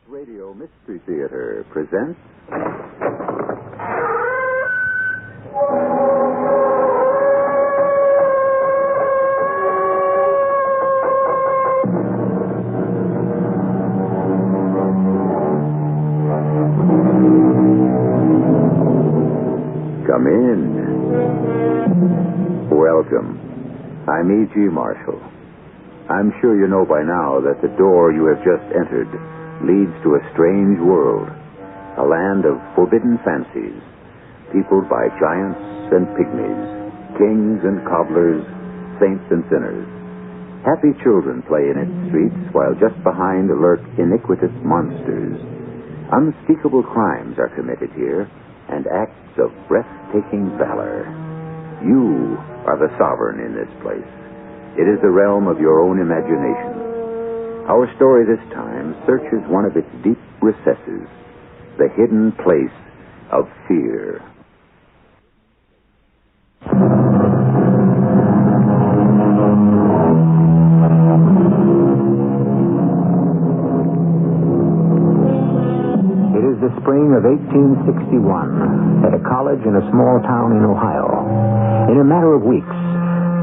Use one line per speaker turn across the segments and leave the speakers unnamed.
Radio Mystery Theater presents... Come in. Welcome. I'm E.G. Marshall. I'm sure you know by now that the door you have just entered leads to a strange world, a land of forbidden fancies, peopled by giants and pygmies, kings and cobblers, saints and sinners. Happy children play in its streets, while just behind lurk iniquitous monsters. Unspeakable crimes are committed here, and acts of breathtaking valor. You are the sovereign in this place. It is the realm of your own imagination. Our story this time searches one of its deep recesses, the hidden place of fear. It is the spring of 1861 at a college in a small town in Ohio. In a matter of weeks,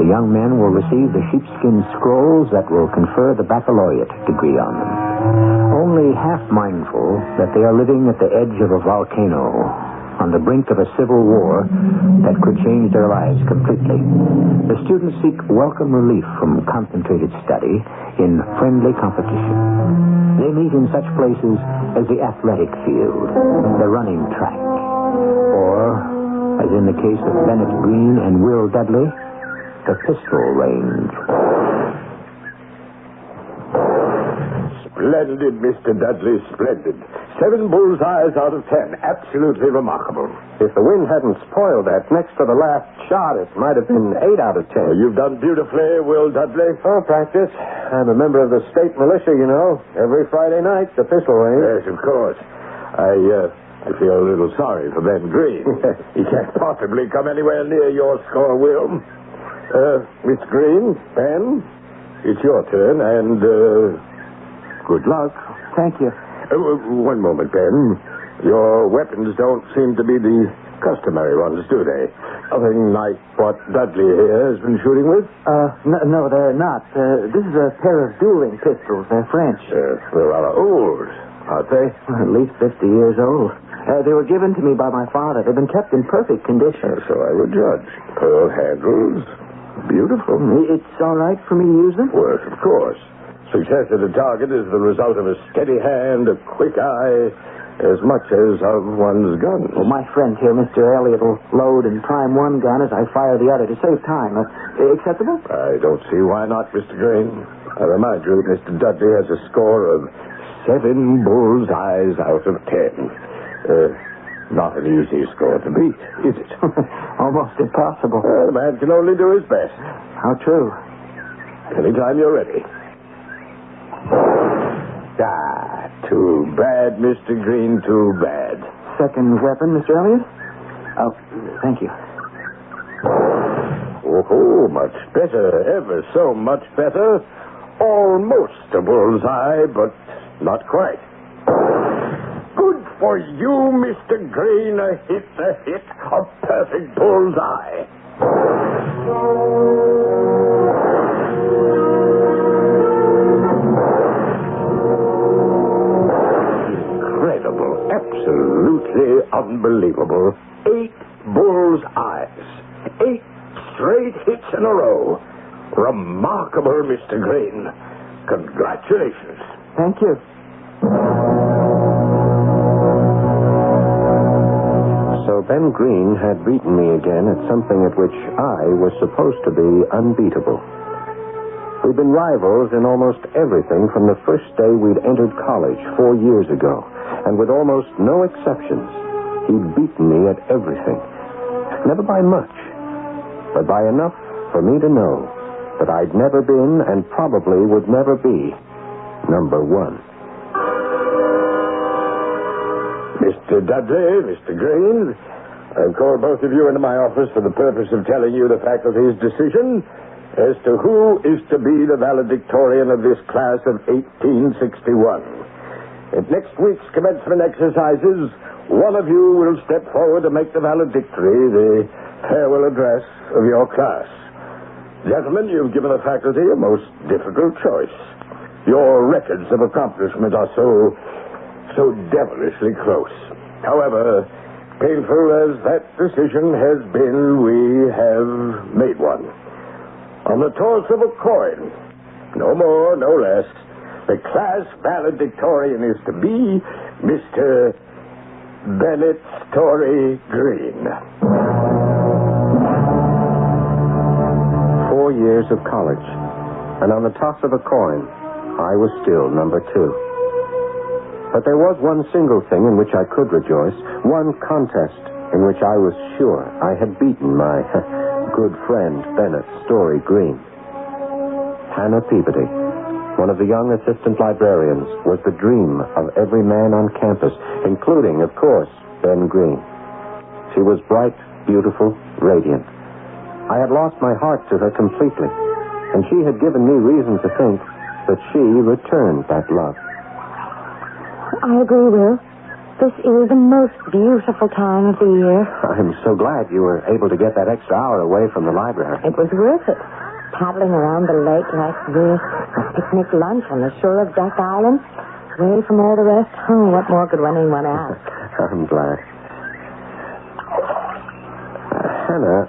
the young men will receive the sheepskin scrolls that will confer the baccalaureate degree on them. Only half mindful that they are living at the edge of a volcano, on the brink of a civil war that could change their lives completely. The students seek welcome relief from concentrated study in friendly competition. They meet in such places as the athletic field, the running track, or, as in the case of Bennett Green and Will Dudley, the pistol range.
Splendid, Mr. Dudley, splendid. 7 bullseyes out of 10. Absolutely remarkable.
If the wind hadn't spoiled that next to the last shot, it might have been 8 out of 10.
Well, you've done beautifully, Will Dudley.
Oh, practice. I'm a member of the state militia, you know. Every Friday night, the pistol range.
Yes, of course. I feel a little sorry for Ben Green. He can't possibly come anywhere near your score, Will. Miss Green, Ben, it's your turn, and, good luck.
Thank you.
One moment, Ben. Your weapons don't seem to be the customary ones, do they? Nothing like what Dudley here has been shooting with?
No, they're not. This is a pair of dueling pistols. They're French.
They're rather old, aren't they?
At least 50 years old. They were given to me by my father. They've been kept in perfect condition.
So I would judge. Pearl handles. Beautiful.
It's all right for me to use them?
Well, of course. Success at a target is the result of a steady hand, a quick eye, as much as of one's gun.
Well, my friend here, Mr. Elliott, will load and prime one gun as I fire the other to save time. Acceptable?
I don't see why not, Mr. Green. I remind you, Mr. Dudley has a score of 7 bullseyes out of 10. Not an easy score to beat, is it?
Almost impossible.
A man can only do his best.
How true.
Anytime you're ready. Too bad, Mr. Green, too bad.
Second weapon, Mr. Elliott? Oh, thank you.
Oh, much better. Ever so much better. Almost a bullseye, but not quite. Good for you, Mr. Green. A hit. A perfect bullseye. Incredible. Absolutely unbelievable. 8 bullseyes. 8 straight hits in a row. Remarkable, Mr. Green. Congratulations.
Thank you.
So Ben Green had beaten me again at something at which I was supposed to be unbeatable. We'd been rivals in almost everything from the first day we'd entered college 4 years ago, and with almost no exceptions, he'd beaten me at everything. Never by much, but by enough for me to know that I'd never been and probably would never be number 1.
Mr. Dudley, Mr. Green, I've called both of you into my office for the purpose of telling you the faculty's decision as to who is to be the valedictorian of this class of 1861. At next week's commencement exercises, one of you will step forward to make the valedictory, the farewell address of your class. Gentlemen, you've given the faculty a most difficult choice. Your records of accomplishment are so devilishly close. However, painful as that decision has been, we have made one. On the toss of a coin, no more, no less, the class valedictorian is to be Mr. Bennett Story Green.
4 years of college, and on the toss of a coin, I was still number 2. But there was one single thing in which I could rejoice, one contest in which I was sure I had beaten my good friend Bennett Story Green. Hannah Peabody, one of the young assistant librarians, was the dream of every man on campus, including, of course, Ben Green. She was bright, beautiful, radiant. I had lost my heart to her completely, and she had given me reason to think that she returned that love.
I agree, Will. This is the most beautiful time of the year.
I'm so glad you were able to get that extra hour away from the library.
It was worth it. Paddling around the lake like this, a picnic lunch on the shore of Duck Island, away from all the rest. Oh, what more could anyone ask?
I'm glad. Hannah.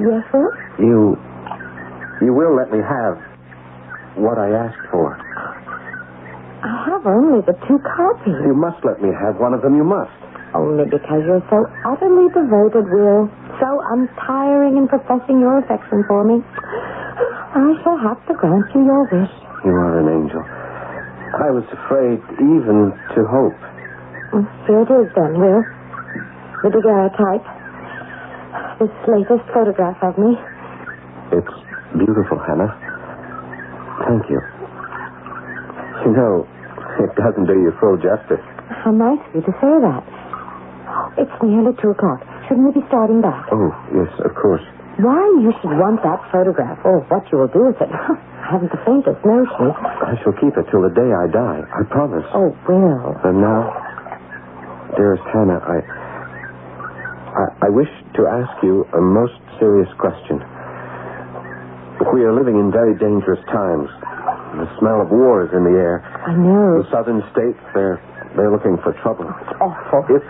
Yes, sir?
You will let me have what I asked for.
I have only the 2 copies.
You must let me have one of them. You must.
Only because you're so utterly devoted, Will. So untiring in professing your affection for me. I shall have to grant you your wish.
You are an angel. I was afraid even to hope.
Here it is, then, Will. The daguerreotype. This latest photograph of me.
It's beautiful, Hannah. Thank you. You know, it doesn't do you full justice.
How nice of you to say that. It's nearly 2 o'clock. Shouldn't we be starting back?
Oh, yes, of course.
Why you should want that photograph, or what you will do with it, I haven't the faintest notion.
I shall keep it till the day I die. I promise.
Oh, Will.
And now, dearest Hannah, I wish to ask you a most serious question. We are living in very dangerous times. The smell of war is in the air.
I know.
The southern states, they're looking for trouble.
It's awful.
If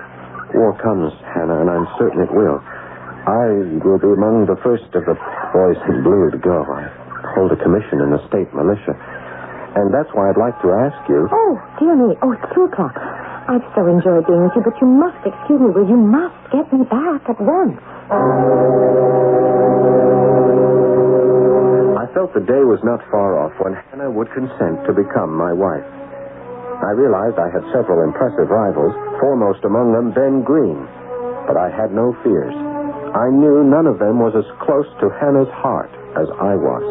war comes, Hannah, and I'm certain it will, I will be among the first of the boys in blue to go. I hold a commission in the state militia. And that's why I'd like to ask you...
Oh, dear me. Oh, it's 2 o'clock. I've so enjoyed being with you, but you must excuse me, Will. You must get me back at once.
I felt the day was not far off when Hannah would consent to become my wife. I realized I had several impressive rivals, foremost among them Ben Green. But I had no fears. I knew none of them was as close to Hannah's heart as I was.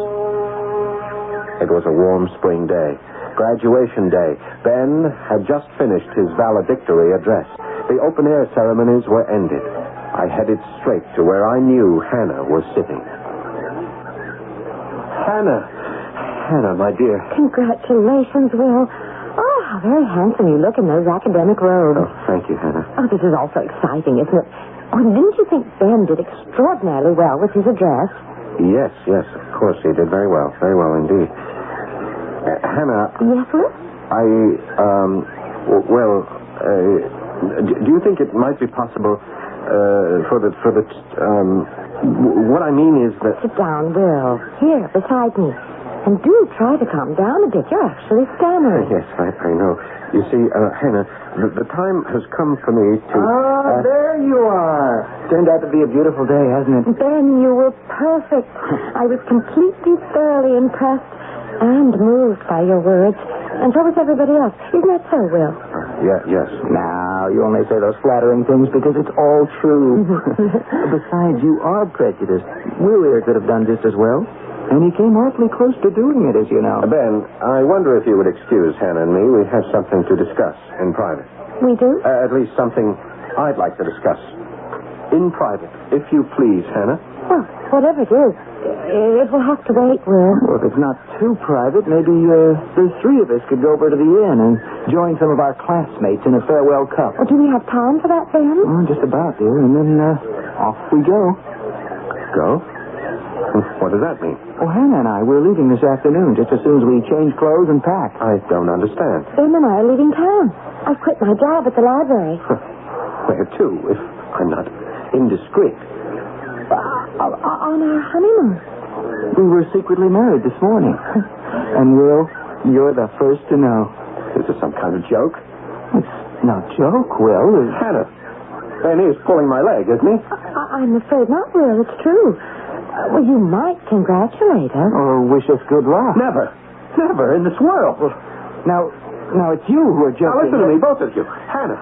It was a warm spring day, graduation day. Ben had just finished his valedictory address. The open-air ceremonies were ended. I headed straight to where I knew Hannah was sitting. Hannah, my dear.
Congratulations, Will. Oh, how very handsome you look in those academic robes.
Oh, thank you, Hannah.
Oh, this is also exciting, isn't it? Oh, didn't you think Ben did extraordinarily well with his address?
Yes, of course, he did very well indeed. Hannah.
Yes, Will?
Do you think it might be possible what I mean is that...
Sit down, Will. Here, beside me. And do try to calm down a bit. You're actually stammering.
Yes, I know. You see, Hannah, the time has come for me to...
there you are. Turned out to be a beautiful day, hasn't it?
Ben, you were perfect. I was completely, thoroughly impressed and moved by your words. And so was everybody else. Isn't that so, Will?
Yes.
Now, you only say those flattering things because it's all true. Besides, you are prejudiced. Will here could have done just as well. And he came awfully close to doing it, as you know.
Ben, I wonder if you would excuse Hannah and me. We have something to discuss in private.
We do?
At least something I'd like to discuss. In private, if you please, Hannah.
Well, whatever it is, It will have to wait, Will.
Well, if it's not too private, maybe the three of us could go over to the inn and join some of our classmates in a farewell cup.
Oh, do we have time for that, Ben?
Oh, just about, dear. And then off we go.
Go? What does that mean?
Oh, Hannah and I, we're leaving this afternoon just as soon as we change clothes and pack.
I don't understand.
Ben and I are leaving town. I've quit my job at the library.
Where to, if I'm not indiscreet?
On our honeymoon.
We were secretly married this morning. And, Will, you're the first to know.
Is this some kind of joke?
It's no joke, Will.
Hannah, Ben is pulling my leg, isn't he?
I'm afraid not, Will. It's true. Well, you might congratulate her.
Or wish us good luck.
Never. Never in this world.
Now it's you who are joking.
Now, listen to me, both of you. Hannah,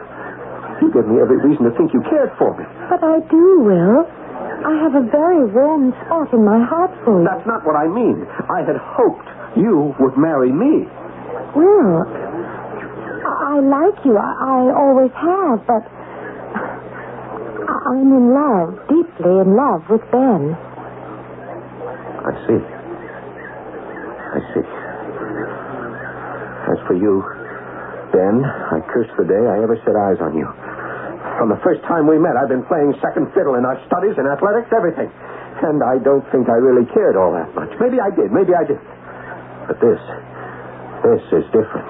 you give me every reason to think you cared for me.
But I do, Will. I have a very warm spot in my heart for you.
That's not what I mean. I had hoped you would marry me.
Will, I like you. I always have, but I'm in love, deeply in love with Ben.
I see. As for you, Ben, I curse the day I ever set eyes on you. From the first time we met, I've been playing second fiddle in our studies and athletics, everything. And I don't think I really cared all that much. Maybe I did. But this is different.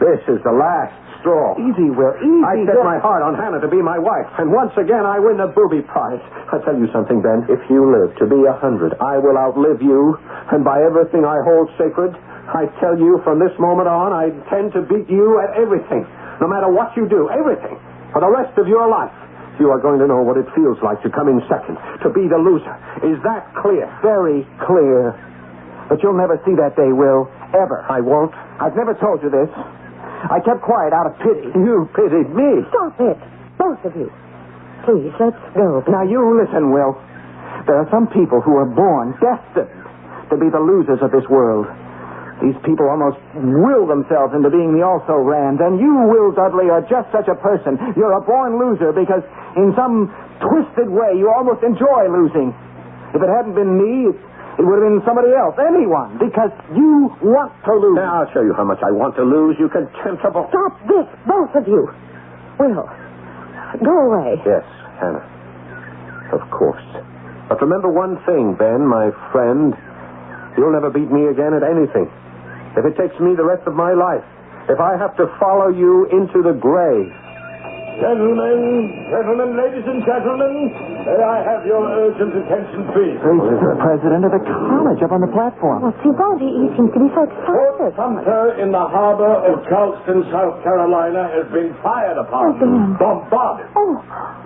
This is the last straw.
Easy, Will, easy.
I set my heart on Hannah to be my wife, and once again I win the booby prize. I'll tell you something, Ben. If you live to be 100, I will outlive you, and by everything I hold sacred, I tell you from this moment on, I intend to beat you at everything. No matter what you do, everything. For the rest of your life, you are going to know what it feels like to come in second, to be the loser. Is that clear?
Very clear. But you'll never see that day, Will. Ever.
I won't.
I've never told you this. I kept quiet out of pity.
You pitied me.
Stop it, both of you. Please, let's go.
Now, you listen, Will. There are some people who are born destined to be the losers of this world. These people almost will themselves into being the also-rans, and you, Will Dudley, are just such a person. You're a born loser because in some twisted way you almost enjoy losing. If it hadn't been me, it would have been somebody else, anyone, because you want to lose.
Now, I'll show you how much I want to lose, you contemptible...
Stop this, both of you. Will, go away.
Yes, Hannah. Of course. But remember one thing, Ben, my friend. You'll never beat me again at anything. If it takes me the rest of my life, if I have to follow you into the grave.
Gentlemen, ladies and gentlemen, may I have your urgent attention, please?
He's the president of the college up on the platform.
What's he want? He seems to be so excited.
Fort Sumter in the harbor of Charleston, South Carolina, has been fired upon, bombarded.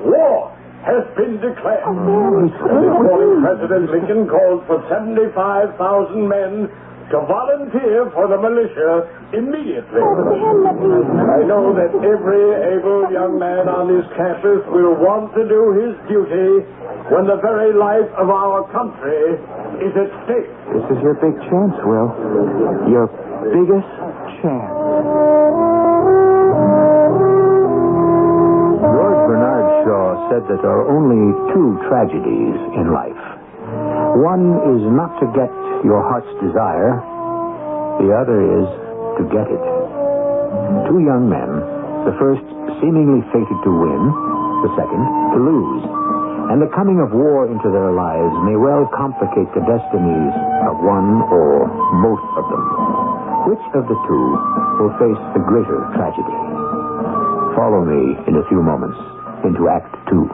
War has been declared. This morning, President Lincoln called for 75,000 men to volunteer for the militia immediately. I know that every able young man on this campus will want to do his duty when the very life of our country is at stake.
This is your big chance, Will. Your biggest chance.
George Bernard Shaw said that there are only two tragedies in life. One is not to get your heart's desire. The other is to get it. Two young men, the first seemingly fated to win, the second to lose. And the coming of war into their lives may well complicate the destinies of one or both of them. Which of the two will face the greater tragedy? Follow me in a few moments into Act 2.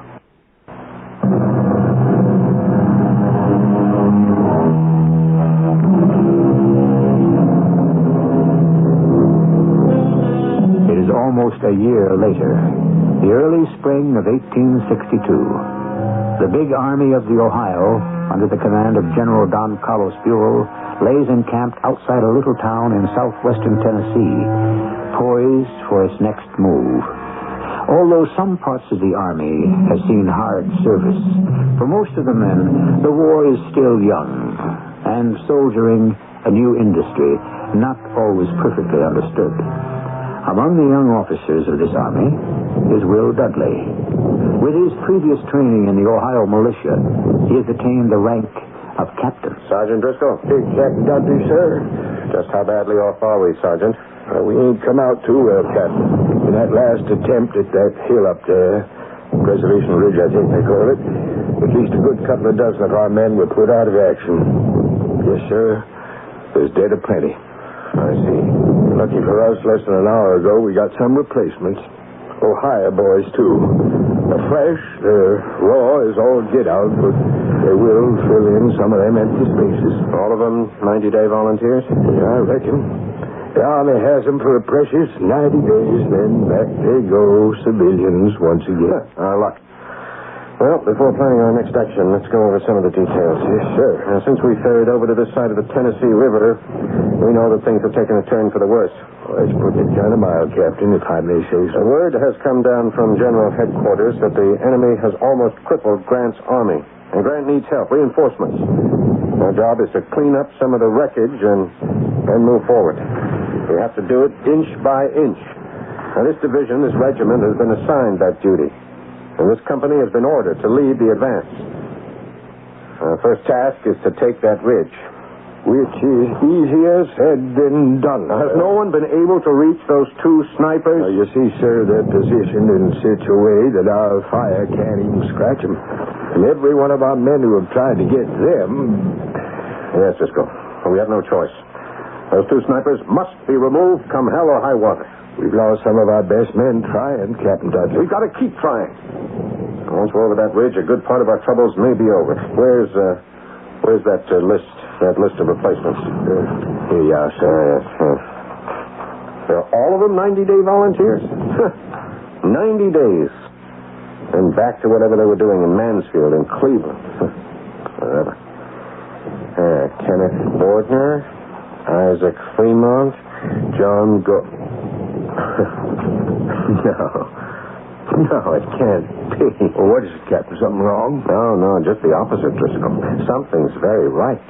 It is almost a year later, the early spring of 1862. The big army of the Ohio, under the command of General Don Carlos Buell, lays encamped outside a little town in southwestern Tennessee, poised for its next move. Although some parts of the army have seen hard service, for most of the men, the war is still young, and soldiering, a new industry, not always perfectly understood. Among the young officers of this army is Will Dudley. With his previous training in the Ohio militia, he has attained the rank
of captains.
Sergeant Driscoll?
Captain Dudley, sir.
Just how badly off are we, Sergeant?
We ain't come out too well, Captain. In that last attempt at that hill up there, Preservation Ridge, I think they call it, at least a good couple of dozen of our men were put out of action. Yes, sir. There's dead aplenty.
I see.
Lucky for us, less than an hour ago, we got some replacements. Ohio boys, too. They're fresh, they're raw as all get out, but they will fill in some of them empty spaces.
All of them 90-day volunteers?
Yeah, I reckon. The Army has them for a precious 90 days, then back they go, civilians once again.
Our luck. Well, before planning our next action, let's go over some of the details.
Yes, sir.
Now, since we ferried over to this side of the Tennessee River, we know that things have taken a turn for the worse.
Let's put it kind of mild, Captain, if I may say so.
The word has come down from General Headquarters that the enemy has almost crippled Grant's army, and Grant needs help, reinforcements. Our job is to clean up some of the wreckage and move forward. We have to do it inch by inch. Now, this division, this regiment, has been assigned that duty. And this company has been ordered to lead the advance. Our first task is to take that ridge.
Which is easier said than done.
Now, has no one been able to reach those two snipers?
You see, sir, they're positioned in such a way that our fire can't even scratch them. And every one of our men who have tried to get them...
Yes, Driscoll. We have no choice. Those two snipers must be removed come hell or high water.
We've lost some of our best men trying, Captain Dudley.
We've got to keep trying. Once we're over that ridge, a good part of our troubles may be over. Where's that list of replacements?
Here you are, sir.
Yes. They're all of them 90-day volunteers? 90 days. And back to whatever they were doing in Mansfield and Cleveland. Whatever. Kenneth Bordner, Isaac Fremont, John No, it can't be.
Well, what is it, Captain? Something wrong?
No, just the opposite, Driscoll. Something's very right.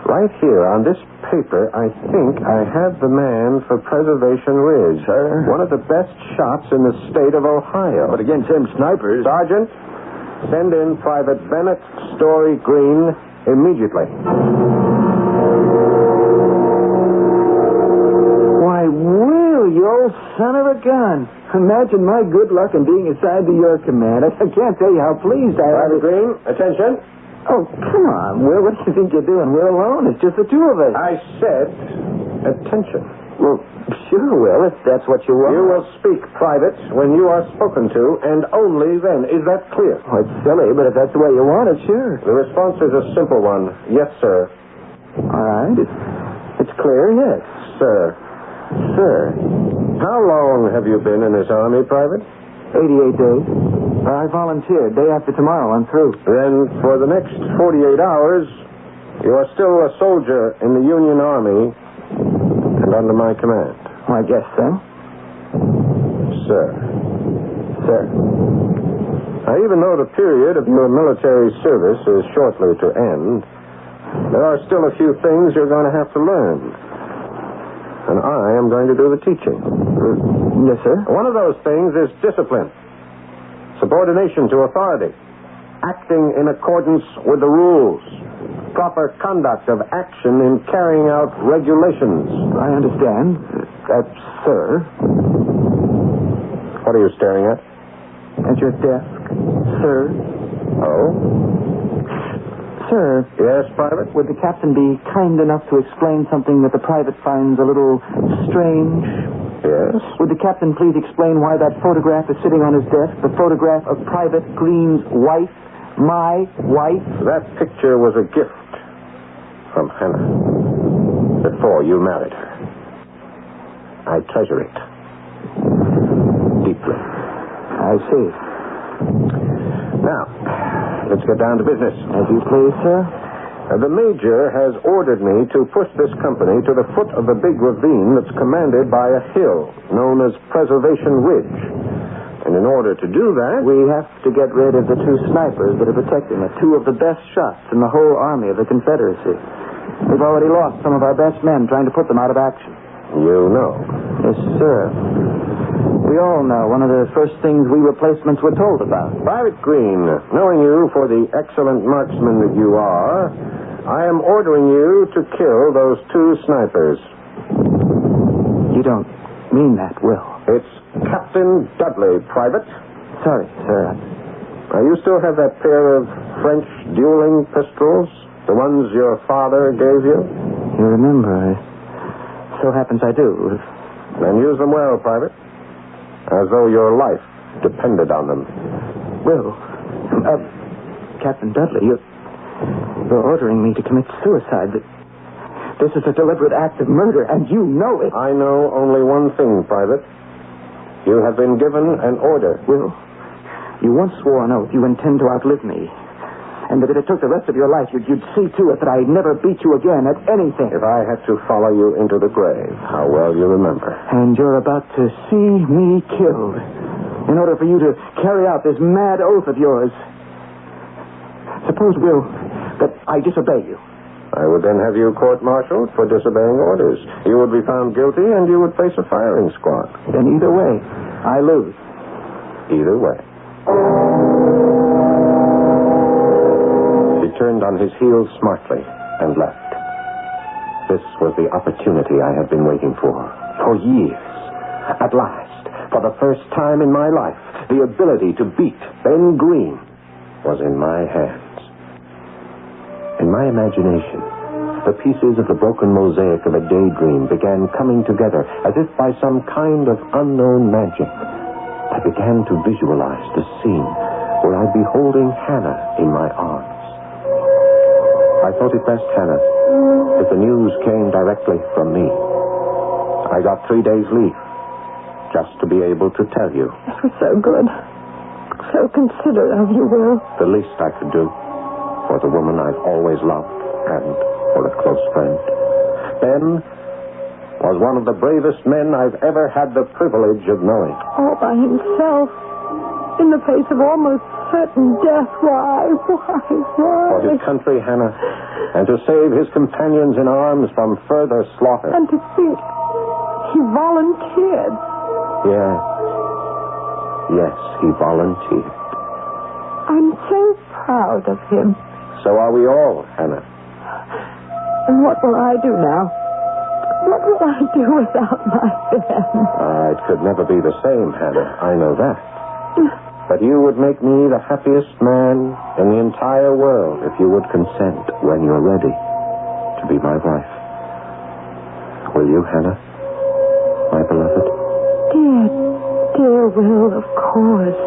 Right here on this paper, I think I have the man for Preservation Ridge.
Sir?
One of the best shots in the state of Ohio.
But against them snipers...
Sergeant, send in Private Bennett Story Green immediately.
Why, Will, you old son of a gun. Imagine my good luck in being assigned to your command. I can't tell you how pleased I am.
Private Green, attention.
Oh, come on, Will. What do you think you're doing? We're alone. It's just the two of us.
I said attention.
Well, sure, Will, if that's what you want.
You will speak, Private, when you are spoken to, and only then. Is that clear?
Oh, it's silly, but if that's the way you want it, sure.
The response is a simple one. Yes, sir.
All right. It's clear, yes.
Sir.
Sir.
How long have you been in this army, Private?
88 days. I volunteered. Day after tomorrow, I'm through.
Then, for the next 48 hours, you are still a soldier in the Union Army and under my command.
I guess so.
Sir.
Sir.
Now, even though the period of your military service is shortly to end, there are still a few things you're going to have to learn. And I am going to do the teaching.
Yes, sir.
One of those things is discipline, subordination to authority, acting in accordance with the rules, proper conduct of action in carrying out regulations.
I understand. Sir.
What are you staring at?
At your desk, sir.
Oh?
Sir.
Yes, Private?
Would the captain be kind enough to explain something that the private finds a little strange?
Yes?
Would the captain please explain why that photograph is sitting on his desk? The photograph of Private Green's wife? My wife?
That picture was a gift from Hannah before you married her. I treasure it deeply.
I see.
Now, let's get down to business.
As you please, sir.
The Major has ordered me to push this company to the foot of the big ravine that's commanded by a hill known as Preservation Ridge. And in order to do that...
We have to get rid of the two snipers that are protecting us. Two of the best shots in the whole army of the Confederacy. We've already lost some of our best men trying to put them out of action.
You know.
Yes, sir. We all know one of the first things we replacements were told about.
Private Green, knowing you for the excellent marksman that you are, I am ordering you to kill those 2 snipers.
You don't mean that, Will.
It's Captain Dudley, Private.
Sorry, sir.
You still have that pair of French dueling pistols? The ones your father gave you?
You remember. So happens I do.
Then use them well, Private. As though your life depended on them.
Will, Captain Dudley, you're ordering me to commit suicide. This is a deliberate act of murder, and you know it.
I know only one thing, Private. You have been given an order.
Will, you once swore on oath you intend to outlive me. And that if it took the rest of your life, you'd see to it that I'd never beat you again at anything.
If I had to follow you into the grave, how well you remember.
And you're about to see me killed in order for you to carry out this mad oath of yours. Suppose, Will, that I disobey you.
I would then have you court-martialed for disobeying orders. You would be found guilty, and you would face a firing squad.
Then either way, I lose.
Either way. He turned on his heels smartly and left. This was the opportunity I had been waiting for years. At last, for the first time in my life, the ability to beat Ben Green was in my hands. In my imagination, the pieces of the broken mosaic of a daydream began coming together as if by some kind of unknown magic. I began to visualize the scene where I'd be holding Hannah in my arms. I thought it best, Hannah, if the news came directly from me. I got 3 days leave, just to be able to tell you.
That was so good. So considerate of you, Will.
The least I could do for the woman I've always loved and for a close friend. Ben was one of the bravest men I've ever had the privilege of knowing.
All by himself. In the face of almost certain death. Why?
For his country, Hannah, and to save his companions in arms from further slaughter.
And to think he volunteered.
Yes, he volunteered.
I'm so proud of him.
So are we all, Hannah.
And what will I do now? What will I do without my Ben?
It could never be the same, Hannah. I know that. But you would make me the happiest man in the entire world if you would consent when you're ready to be my wife. Will you, Hannah? My beloved?
Dear Will, of course.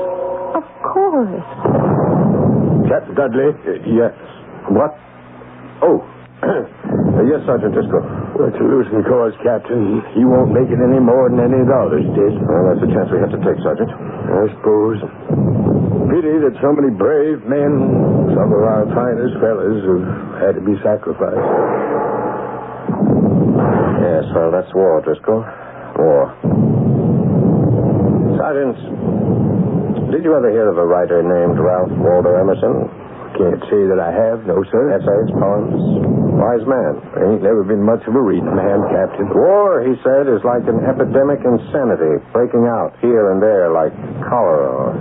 Of course.
Captain Dudley?
Yes. What? Oh. Yes, Sergeant Driscoll.
Well, it's a losing cause, Captain. You won't make it any more than any of the others did.
Well, that's a chance we have to take, Sergeant.
I suppose. Pity that so many brave men, some of our finest fellas, have had to be sacrificed.
Yes, well, that's war, Driscoll. War. Sergeant, did you ever hear of a writer named Ralph Waldo Emerson?
Can't say that I have, no, sir.
Essays, poems. Wise man.
Ain't never been much of a reading man, Captain.
War, he said, is like an epidemic insanity, breaking out here and there like cholera or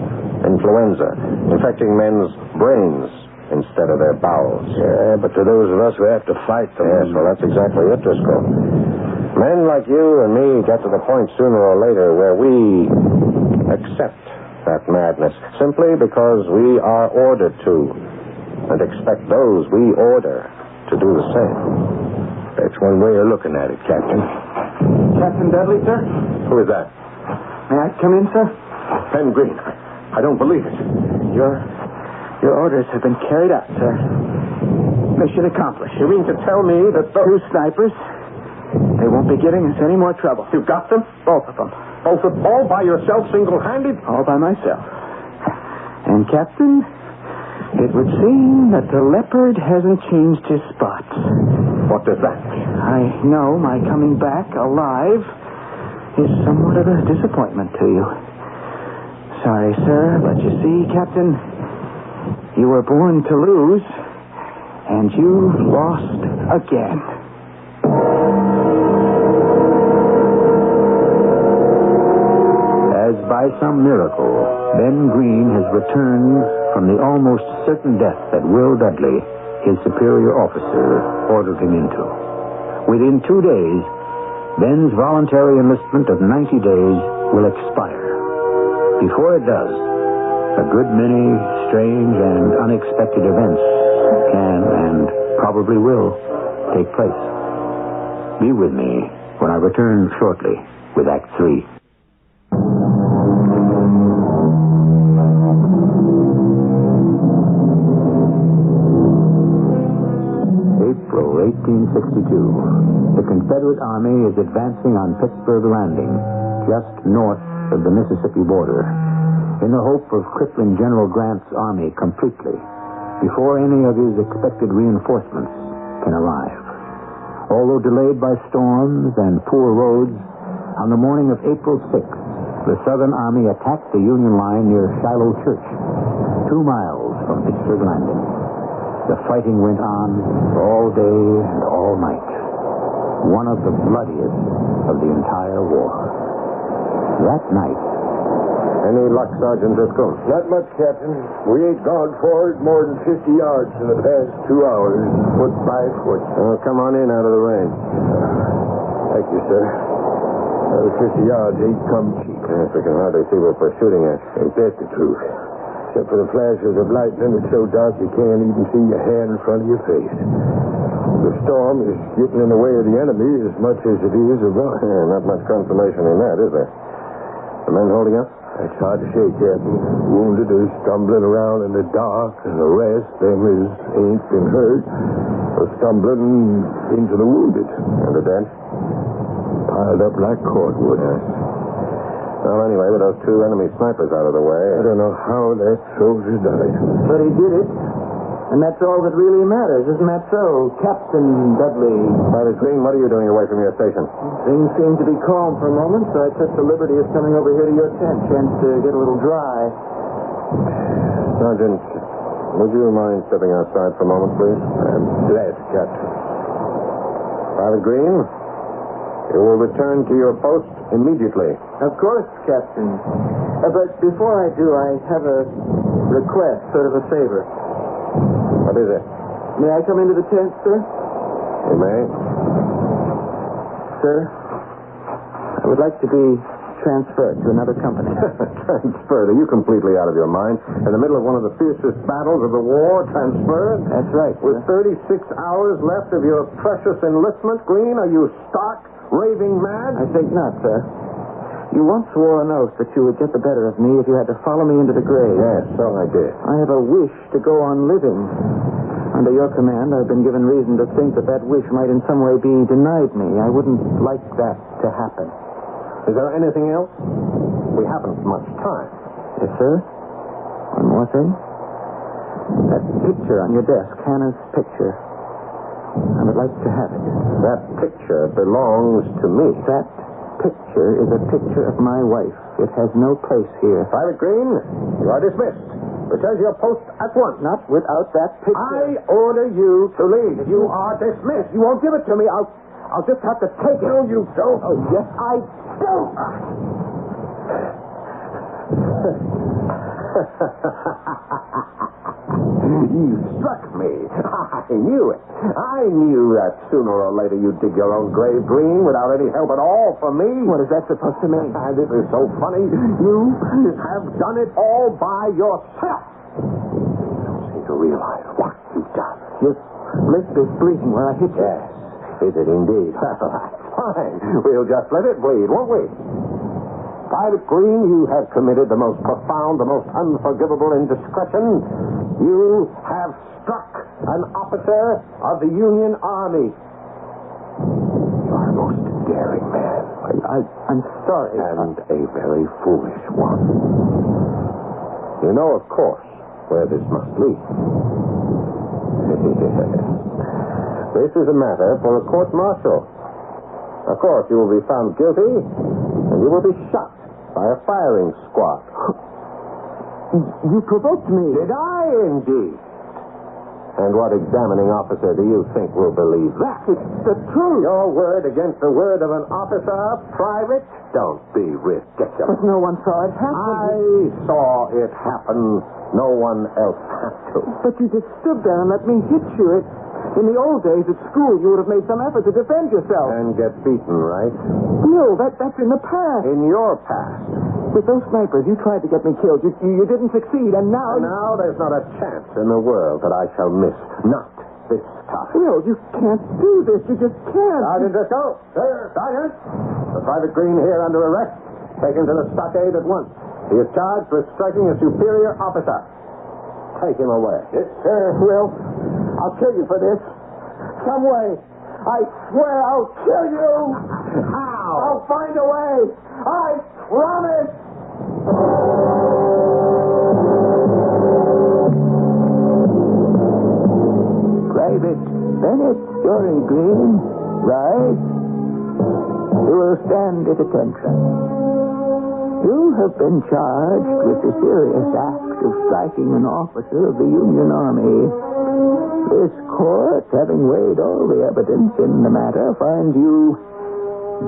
influenza, infecting men's brains instead of their bowels.
Yeah, but to those of us who have to fight them...
Yes, well, that's exactly it, Driscoll. Men like you and me get to the point sooner or later where we accept that madness simply because we are ordered to, and expect those we order to do the same.
That's one way of looking at it, Captain.
Captain Dudley, sir?
Who is that?
May I come in, sir?
Ben Green. I don't believe it.
Your orders have been carried out, sir. Mission accomplished.
You mean to tell me that those...
2 snipers? They won't be giving us any more trouble.
You got them?
Both of them.
All by yourself, single-handed?
All by myself. And, Captain, it would seem that the leopard hasn't changed his spots.
What does that mean?
I know my coming back alive is somewhat of a disappointment to you. Sorry, sir, but you see, Captain, you were born to lose, and you've lost again. As
by some miracle, Ben Green has returned from the almost certain death that Will Dudley, his superior officer, ordered him into. Within 2 days, Ben's voluntary enlistment of 90 days will expire. Before it does, a good many strange and unexpected events can and probably will take place. Be with me when I return shortly with Act 3. April 1862. The Confederate Army is advancing on Pittsburgh Landing, just north of the Mississippi border, in the hope of crippling General Grant's army completely before any of his expected reinforcements can arrive. Although delayed by storms and poor roads, on the morning of April 6th, the Southern Army attacked the Union line near Shiloh Church, 2 miles from Pittsburgh Landing. The fighting went on all day and all night, one of the bloodiest of the entire war. That night...
Any luck, Sergeant Driscoll?
Not much, Captain. We ain't gone forward more than 50 yards in the past 2 hours, foot by foot.
Oh, come on in out of the rain.
Thank you, sir. The 50 yards ain't come cheap.
Yes, we can hardly see what we're shooting at.
Ain't that the truth? Except for the flashes of lightning, it's so dark you can't even see your hand in front of your face. The storm is getting in the way of the enemy as much as it is of us.
Not much consolation in that, is there? The men holding up?
It's hard to say, Captain. Wounded are stumbling around in the dark, and the rest, them as ain't been hurt, are stumbling into the wounded.
And the dead?
Piled up like cordwood.
Yes. Well, anyway, with those 2 enemy snipers out of the way...
I don't know how that soldier died.
But he did it. And that's all that really matters, isn't that so, Captain Dudley?
Private Green, what are you doing away from your station?
Things seem to be calm for a moment, so I took the liberty of coming over here to your tent. Chance to get a little dry.
Sergeant, would you mind stepping outside for a moment, please?
I'm glad, Captain.
Private Green, you will return to your post immediately.
Of course, Captain. But before I do, I have a request, sort of a favor.
What is it?
May I come into the tent, sir?
You may.
Sir, I would like to be transferred to another company.
Transferred? Are you completely out of your mind? In the middle of one of the fiercest battles of the war, transferred?
That's right,
With
sir.
36 hours left of your precious enlistment, Green, are you stark, raving mad?
I think not, sir. You once swore an oath that you would get the better of me if you had to follow me into the grave.
Yes, so I did.
I have a wish to go on living. Under your command, I've been given reason to think that wish might in some way be denied me. I wouldn't like that to happen.
Is there anything else? We haven't much time.
Yes, sir. One more thing. That picture on your desk, Hannah's picture. I would like to have it.
That picture belongs to me.
That picture is a picture of my wife. It has no place here.
Private Green, you are dismissed. Return to your post at once.
Not without that picture.
I order you to leave. You are dismissed. You won't give it to me. I'll just have to take it. No, you don't.
Oh, yes, I don't.
You struck me. I knew it. I knew that sooner or later you'd dig your own grave, Green, without any help at all from me.
What is that supposed to mean?
This is so funny. You have done it all by yourself. You don't seem to realize what you've done.
Your lip is bleeding where I hit you.
Yes, is it indeed? Fine. We'll just let it bleed, won't we? Private Green, you have committed the most profound, the most unforgivable indiscretion. You have struck an officer of the Union Army. You're a most daring man.
I'm sorry.
And a very foolish one. You know, of course, where this must lead. This is a matter for a court-martial. Of course, you will be found guilty, and you will be shot by a firing squad.
You provoked me.
Did I, indeed? And what examining officer do you think will believe that?
It's the truth.
Your word against the word of an officer, private? Don't be ridiculous.
But no one saw it happen.
I saw it happen. No one else had to.
But you just stood there and let me hit you. In the old days at school, you would have made some effort to defend yourself.
And get beaten, right?
No, that's in the past.
In your past.
With those snipers, you tried to get me killed. You didn't succeed, and now...
And now there's not a chance in the world that I shall miss. Not this time.
Will, you can't do this. You just can't.
Sergeant Driscoll. Sir, Sergeant. The Private Green here under arrest. Taken to the stockade at once. He is charged with striking a superior officer. Take him away.
Yes, sir. Will, I'll kill you for this. Some way. I swear I'll kill you.
How?
I'll find a way. I promise. Private Bennett, Story Green, right? You will stand at attention. You have been charged with the serious act of striking an officer of the Union Army. This court, having weighed all the evidence in the matter, finds you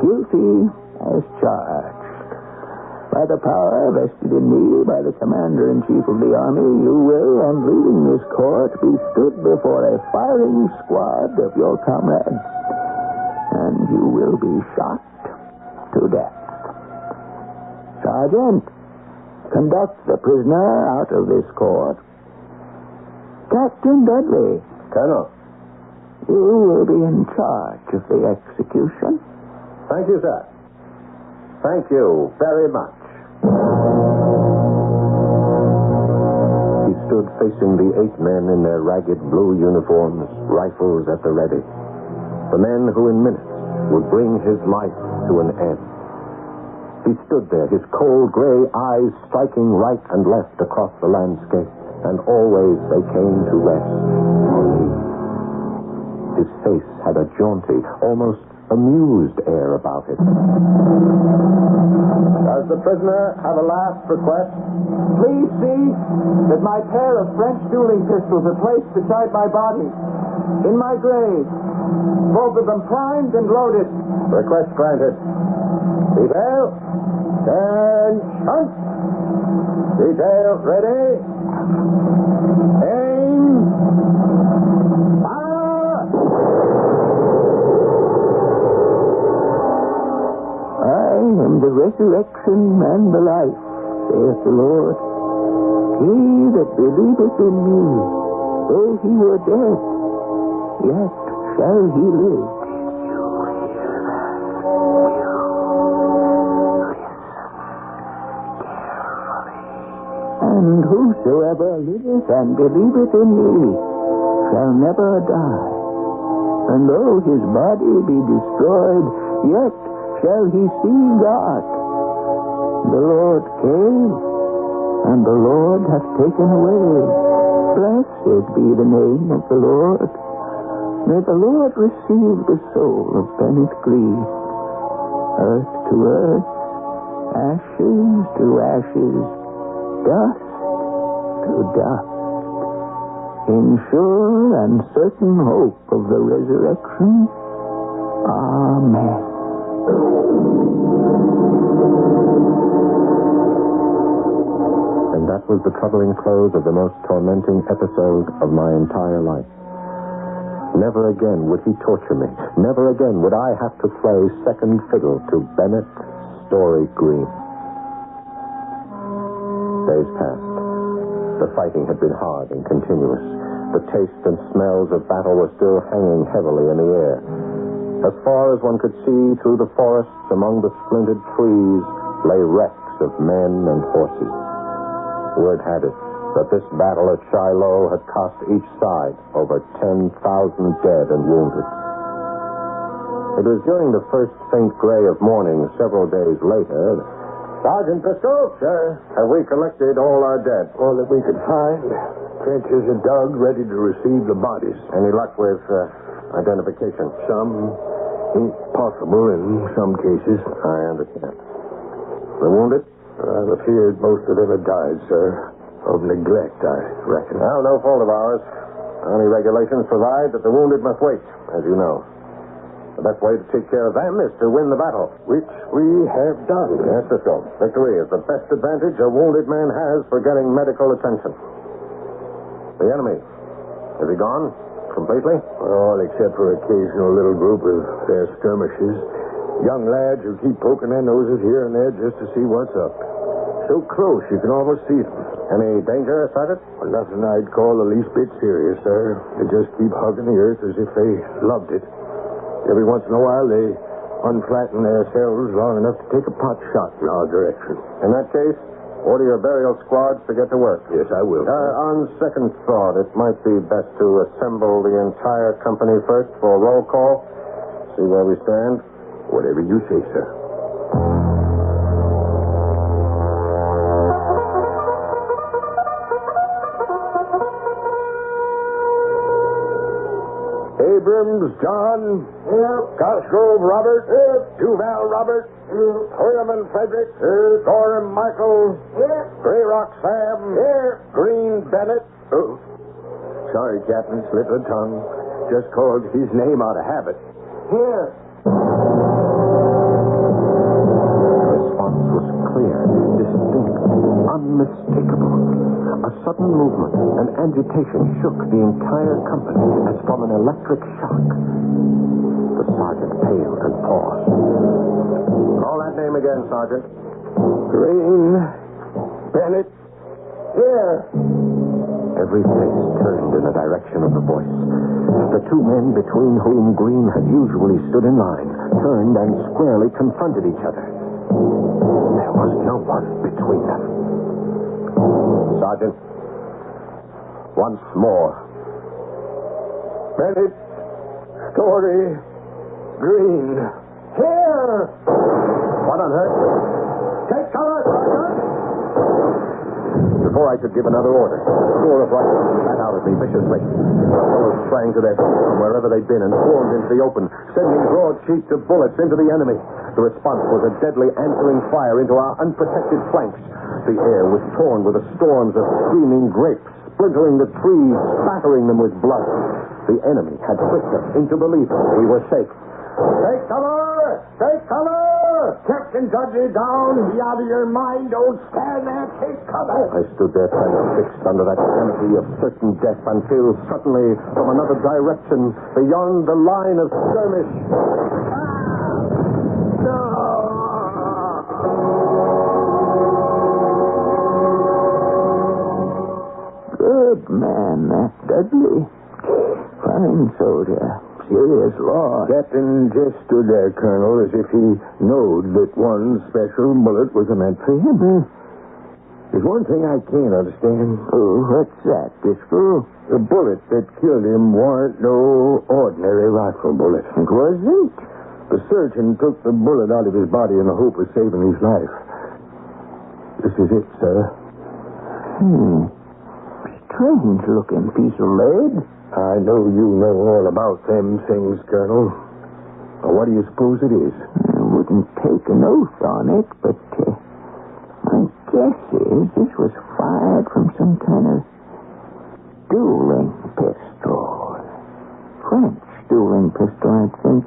guilty as charged. By the power vested in me by the Commander-in-Chief of the Army, you will, on leaving this court, be stood before a firing squad of your comrades, and you will be shot to death. Sergeant, conduct the prisoner out of this court. Captain Dudley.
Colonel.
You will be in charge of the execution.
Thank you, sir. Thank you very much. He stood facing the 8 men in their ragged blue uniforms, rifles at the ready. The men who in minutes would bring his life to an end. He stood there, his cold gray eyes striking right and left across the landscape, and always they came to rest on me. His face had a jaunty, almost amused air about it. Does the prisoner have a last request?
Please see that my pair of French dueling pistols are placed beside my body, in my grave, both of them primed and loaded.
Request granted. Detail, turn, hunt. Detail, ready. Aim. Fire.
I am the resurrection and the life, saith the Lord. He that believeth in me, though he were dead, yet shall he live. And whosoever liveth and believeth in me shall never die. And though his body be destroyed, yet shall he see God. The Lord came, and the Lord hath taken away. Blessed be the name of the Lord. May the Lord receive the soul of Bennett Green. Earth to earth, ashes to ashes, dust to dust, in sure and certain hope of the resurrection. Amen.
And that was the troubling close of the most tormenting episode of my entire life. Never again would he torture me. Never again would I have to play second fiddle to Bennett Story Green. Days passed. The fighting had been hard and continuous. The taste and smells of battle were still hanging heavily in the air. As far as one could see through the forests among the splintered trees lay wrecks of men and horses. Word had it that this battle at Shiloh had cost each side over 10,000 dead and wounded. It was during the first faint gray of morning several days later. Sergeant Driscoll?
Sir?
Have we collected all our dead?
All that we could find. Trenches are dug, ready to receive the bodies.
Any luck with identification?
Some impossible in some cases.
I understand. The wounded?
I'm afeard most of them have died, sir. Of neglect, I reckon.
Well, no fault of ours. Army regulations provide that the wounded must wait, as you know. The best way to take care of them is to win the battle.
Which we have done.
Yes, Cisco. Victory is the best advantage a wounded man has for getting medical attention. The enemy. Is he gone? Completely?
All except for occasional little group of their skirmishes. Young lads who keep poking their noses here and there just to see what's up. So close you can almost see them.
Any danger, Sergeant?
Well, nothing I'd call the least bit serious, sir. They just keep hugging the earth as if they loved it. Every once in a while, they unflatten themselves long enough to take a pot shot in our direction.
In that case, order your burial squads to get to work.
Yes, I will.
On second thought, it might be best to assemble the entire company first for a roll call. See where we stand.
Whatever you say, sir. Abrams, John. Here. Cosgrove, Robert. Here. Duval, Robert. Here. Herman, Frederick. Here. Gorham, Michael. Here. Grayrock, Sam. Here. Green, Bennett. Oh. Sorry, Captain. Slip of the tongue. Just called his name out of habit. Here.
The response was clear, distinct, unmistakable. A sudden movement, an agitation shook the entire company as from an electric shock. The sergeant paled and paused. Call that name again, Sergeant.
Green. Bennett. Here.
Every face turned in the direction of the voice. The two men between whom Green had usually stood in line turned and squarely confronted each other. There was no one between them. Sergeant, once more.
Bennett. Story. Green. Here.
What on earth?
Take cover, Sergeant.
Before I could give another order, a score of rifles spat out at me viciously. The fellows sprang to their feet from wherever they'd been and swarmed into the open, sending broad sheets of bullets into the enemy. The response was a deadly answering fire into our unprotected flanks. The air was torn with the storms of screaming grapes, splintering the trees, spattering them with blood. The enemy had tricked us into believing we were safe.
Take cover! Take cover! Captain Dudley down. Be out of your mind. Don't stand there. Take cover.
I stood there transfixed under that canopy of certain death until suddenly, from another direction, beyond the line of skirmish...
Good man, that Dudley. Fine soldier. Serious loss.
Captain just stood there, Colonel, as if he knowed that one special bullet was meant for him. There's one thing I can't understand.
Oh, what's that, Driscoll?
The bullet that killed him weren't no ordinary rifle bullet.
It wasn't?
The surgeon took the bullet out of his body in the hope of saving his life. This is it, sir.
Strange-looking piece of lead.
I know you know all about them things, Colonel. Now, what do you suppose it is?
I wouldn't take an oath on it, but my guess is this was fired from some kind of dueling pistol. French dueling pistol, I think.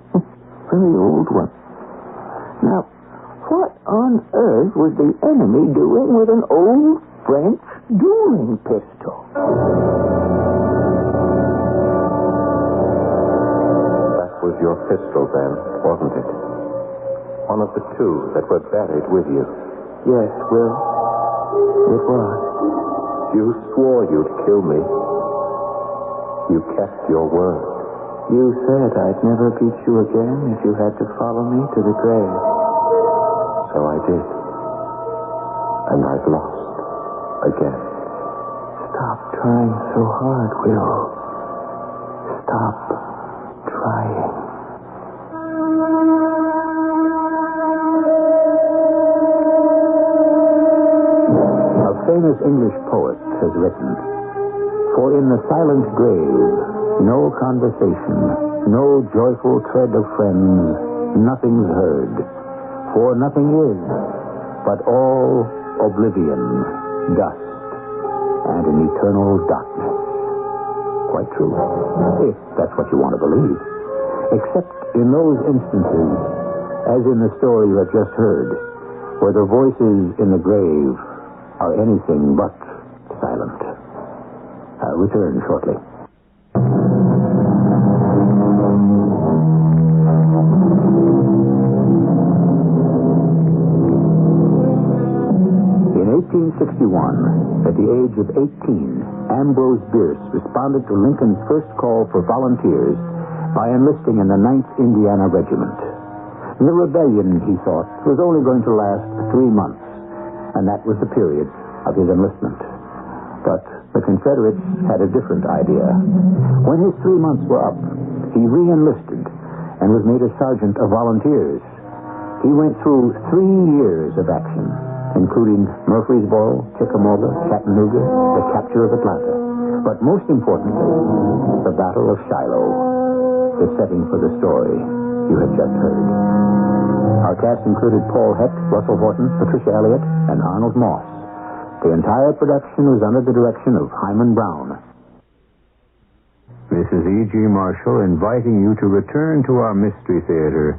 Very old one. Now, what on earth was the enemy doing with an old French dueling pistol?
Was your pistol, then, wasn't it? One of the two that were buried with you.
Yes, Will. It was.
You swore you'd kill me. You kept your word.
You said I'd never beat you again if you had to follow me to the grave.
So I did. And I've lost again.
Stop trying so hard, Will. Stop trying.
A famous English poet has written, "For in the silent grave, no conversation, no joyful tread of friends, nothing's heard. For nothing is, but all oblivion, dust, and an eternal darkness."
quite true, if that's what you want to believe. Except in those instances, as in the story you have just heard, where the voices in the grave are anything but silent. I'll return shortly. In 1861, at the age of 18, Ambrose Bierce responded to Lincoln's first call for volunteers by enlisting in the 9th Indiana Regiment. The rebellion, he thought, was only going to last 3 months, and that was the period of his enlistment. But the Confederates had a different idea. When his 3 months were up, he re-enlisted and was made a sergeant of volunteers. He went through 3 years of action, including Murfreesboro, Chickamauga, Chattanooga, the capture of Atlanta. But most importantly, the Battle of Shiloh, the setting for the story you have just heard. Our cast included Paul Heck, Russell Horton, Patricia Elliott, and Arnold Moss. The entire production was under the direction of Hyman Brown. This is E.G. Marshall inviting you to return to our Mystery Theater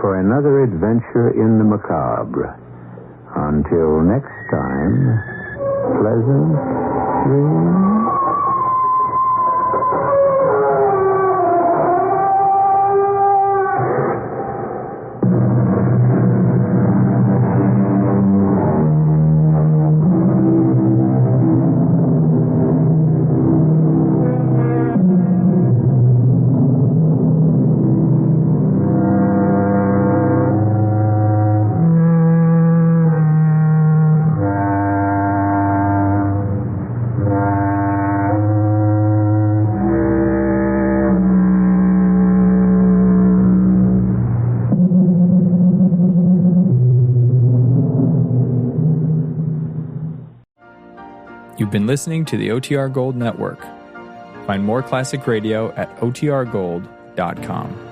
for another adventure in the macabre. Until next time, pleasant dreams.
You've been listening to the OTR Gold Network. Find more classic radio at otrgold.com.